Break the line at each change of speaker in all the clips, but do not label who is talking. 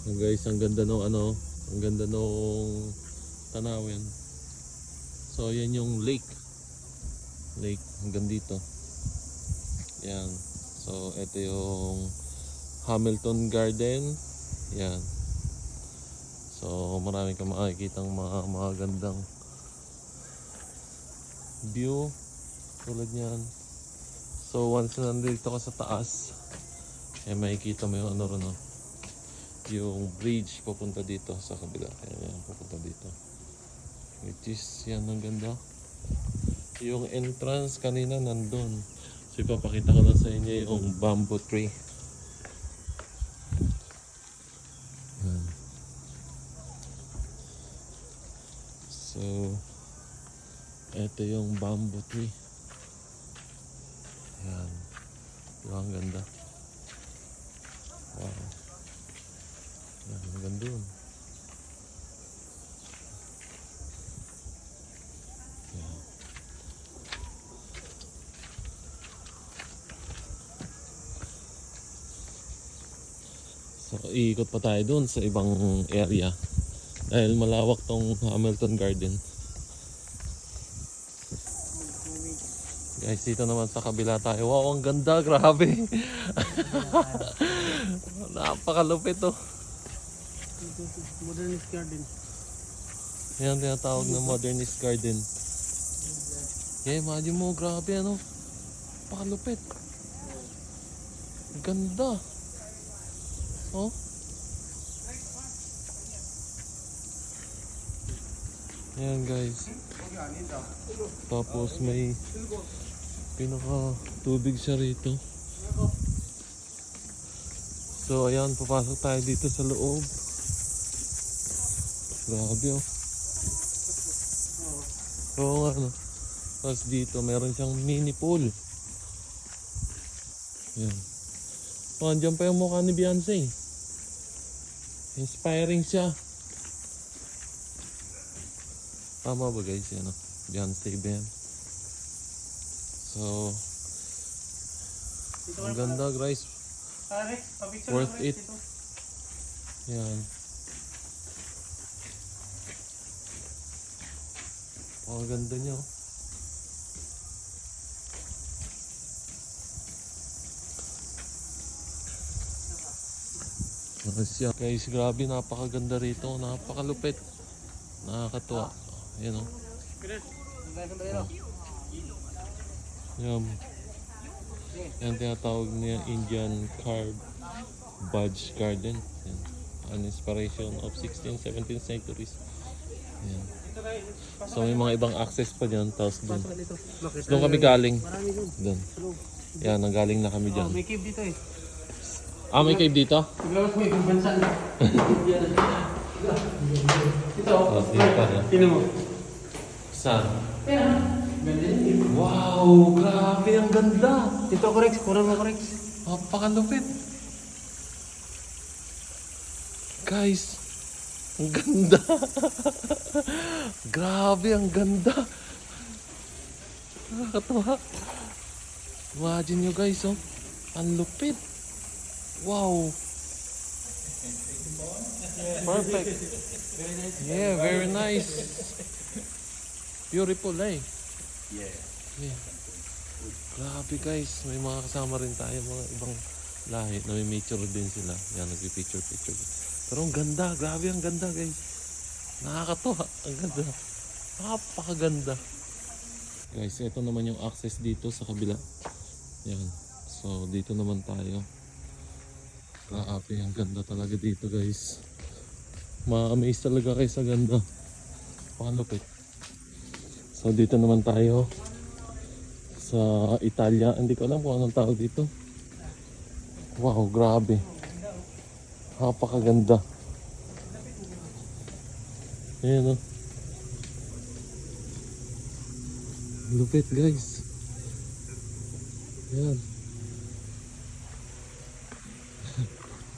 Guys, ang ganda nung ano, ang ganda nung tanawin. So yan yung lake hanggang dito. Yan. So ito yung Hamilton Garden. Yan. So marami kang makikitang mga gandang view tulad niyan. So once na nandito ka sa taas, makikita mo yung ano ron, no? Yung bridge papunta dito sa kabila. Yan, papunta dito. Which is yan, ang ganda. Yung entrance kanina nandun. So ipapakita ko lang sa inyo yung bamboo tree. Yan. So ito yung bamboo tree. Yan. Diba ang ganda? Wow. Yan, ang ganda yun. Yan. So iikot pa tayo dun sa ibang area dahil malawak tong Hamilton Garden. Guys, dito naman sa kabila tayo. Wow, ang ganda, grabe. Napakalupit to.
Modernist garden.
Yan tinatawag na modernist garden. Yeah, imagine mo, grabe ano. Napakalupit. Ganda. Oh. Yan guys. Tapos may pinaka tubig siya rito. So ayan, papasok tayo dito sa loob. Grabe oh. Oo nga no. Tapos dito meron siyang mini pool. Yan. Oh, andyan pa yung mukha ni Beyonce. Inspiring siya. Tama ba guys? Yan o. Beyonce band. So ang ganda guys. Worth it. Yan. Ang ganda niya. Guys, grabe, napakaganda rito. Napakalupit. Nakakatuwa. Yan o. Yan. Yan tinatawag niya Indian Carved Budge Garden. Yan. An inspiration of 16th, 17th centuries. Yan. So may mga ibang access pa dyan. Tapos doon kami galing. Doon. Yan, nanggaling na kami dyan.
May cave dito eh.
Ah, may cave dito?
Siguro ko ibang bansa na. Ito. Sino mo?
Saan?
Yan. Ganda yun.
Wow, grabe, ang ganda.
Dito ako Rex, kurang ako Rex.
Napakalupit. Guys, ang ganda. Grabe, ang ganda. Nakakatawa. Imagine nyo guys, oh. Ang lupit. Wow. Perfect. Yeah, very nice. Beautiful, eh. Yeah. Grabe guys, may mga kasama rin tayo, mga ibang lahi na may picture din sila. Yan, nagpi-picture. Pero ang ganda, grabe ang ganda guys. Nakakatuwa, ang ganda. Napakaganda. Guys, ito naman yung access dito sa kabila. Yan. So, dito naman tayo. Grabe, ang ganda talaga dito guys. Ma-amaze talaga kayo sa ganda. Pakalupit. So, dito naman tayo sa Italia. Hindi ko alam kung anong tawag dito. Wow, grabe. Napakaganda. Ayan o. Lupit guys. Ayan.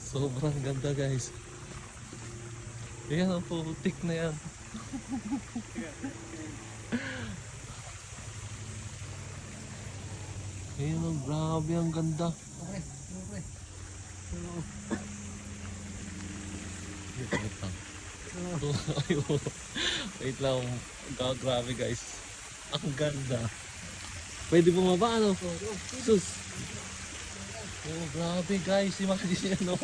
Sobrang ganda guys. Ayan ang putik na yan. Ayan o, grabe ang ganda. Wait lang. Wait lang. Grabe guys. Ang ganda. Pwede bumaba ano? Sus. Oh, grabe guys. Imagine ano.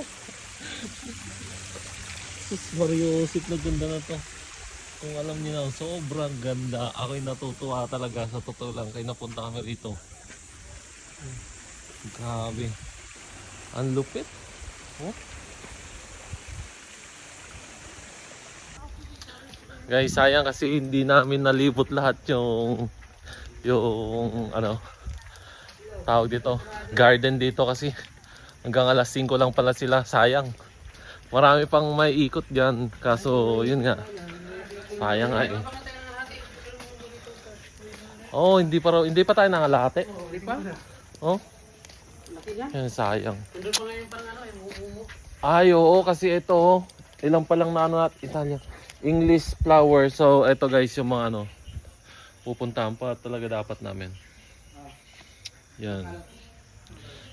Sus, Mariosip na ganda na to. Kung alam niyo na, sobrang ganda. Ako'y natutuwa talaga sa totoo lang. Kaya napunta kami rito. Grabe. Ang lupit. Oh. Guys, sayang kasi hindi namin nalibot lahat yung ano tawag dito, garden dito kasi hanggang alas 5 lang pala sila. Sayang. Marami pang may ikot diyan kaso yun nga. Sayang nga eh. Oh, hindi pa tayo nangalahati.
Hindi pa?
Oh,
Laki niya.
yan sayang.
Nandun pa ngayon parang ano, umuumo.
Ay, oo, kasi ito, ilang pa lang na ano at Italia. English flower. So, ito guys, yung mga ano, pupuntahan pa talaga dapat namin. Yan.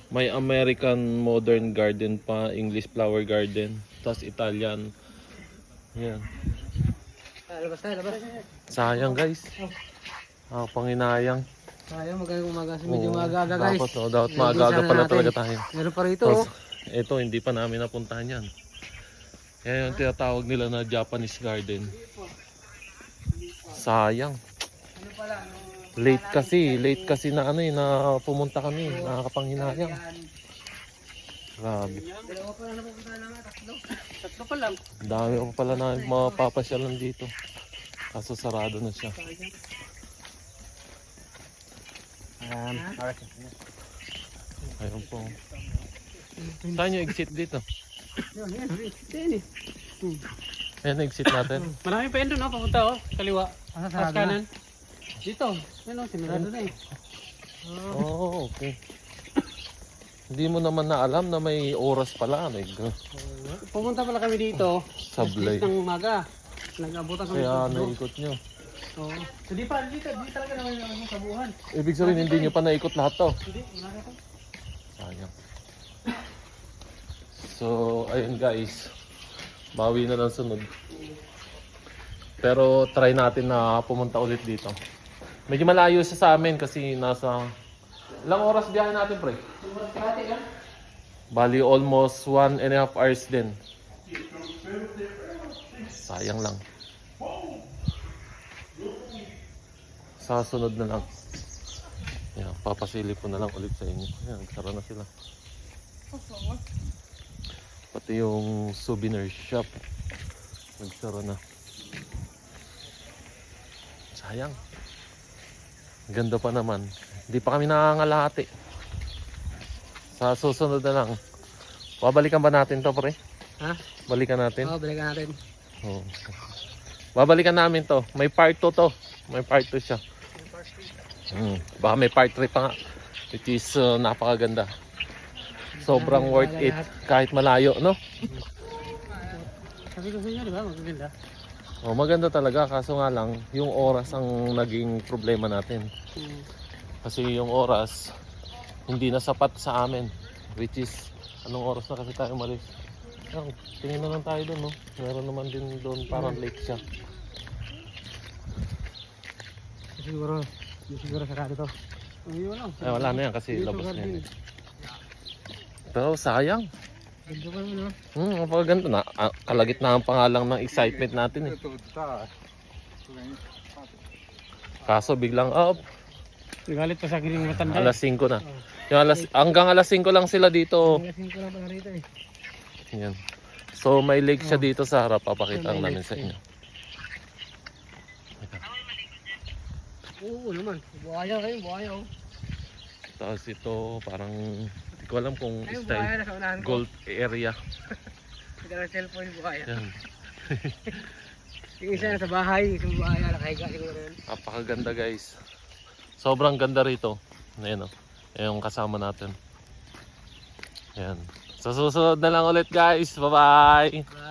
May American Modern Garden pa, English Flower Garden, tapos Italian. Yan.
Labas tayo, labas.
Sayang guys. Panginayang.
Tayo, magandang umaga. Medyo
Oo,
maaga guys.
dapat, oh, dapat maaga pala talaga tayo.
Meron pa rito.
Tapos, ito, hindi pa namin napuntahan yan. Yan yung tinatawag nila na Japanese Garden. Sayang.
Ano pala?
Late kasi na ano eh, na pumunta kami, nakakapanghinayang. Grabe.
Dalawa pa lang napupunta naman, tatlo. Tatlo pa lang.
Dami pa pala na mapapasyalan dito. Kaso sarado na siya. Ayun po. Saan yung exit dito?
Yan eh.
Ayan, exit natin.
Marami pa yun doon, no? Papunta oh. Kaliwa. Pas kanan. Dito. Yan oh, sinurado na eh.
Oh, okay. Hindi mo naman na alam na may oras pala.
Pumunta pala kami dito.
Sablay.
Ng umaga. Nag-abutan kami
Kaya
dito.
naikot nyo.
Oo. Hindi pa, hindi talaga naman yung sabuhan.
Ibig sabihin, hindi nyo pa naikot lahat to.
Hindi, wala na to.
Sayang. So, ayun guys. Bawi na lang sunod. Pero try natin na pumunta ulit dito. Medyo malayo siya sa amin kasi nasa... Ilang oras biyahe natin, pre?
Kalahati lang.
Bali almost 1.5 hours din. Sayang lang. Sa sunod na lang. Yan, papasilip ko na lang ulit sa inyo. Yan, sara na sila. Pati yung souvenir shop. Nagsara na. Sayang. Ganda pa naman. Hindi pa kami nangangalahati. Sa susunod na lang. Babalikan ba natin to, pre?
Ha?
Balikan natin?
Oo, balikan natin.
Oo. Babalikan namin to. May part 2 to. May part 2 siya. Baka may part 3 pa nga. Which is napakaganda. Sobrang worth it. Kahit malayo, no?
Sabi ko sa inyo, di ba? Magaganda.
Oh, maganda talaga. Kaso nga lang, yung oras ang naging problema natin. Kasi yung oras, hindi na sapat sa amin. Which is, anong oras na kasi tayo malis? Tingin na lang tayo doon, no? Meron naman din doon, parang lake siya.
Siguro sarado to.
Ay, wala na yan kasi labas na yan. Pero sayang.
Ganda pa naman, no?
Napakaganda na. Kalagitnaan pa nga lang ng excitement natin eh. Kaso biglang up.
Nagalit pa sa akin yung matanda.
Alas 5 na. Yung hanggang alas 5 lang sila dito.
Alas 5 lang pala rito eh.
Yan. So may lake siya dito sa harap. Papakita namin sa inyo.
Oo naman. Buhaya kayo, buhaya oh.
Tapos ito parang hindi ko alam kung
Ayun, buhaya
style
na sa unahan ko.
gold area.
Ito ang cellphone yung buhaya.
Yan.
Yung isa na sa bahay, yung buhaya nakahiga siguro yun.
Napakaganda guys. Sobrang ganda rito. Ayan o. Yung kasama natin. Ayan. Sa susunod na lang ulit guys. Bye bye.
Bye.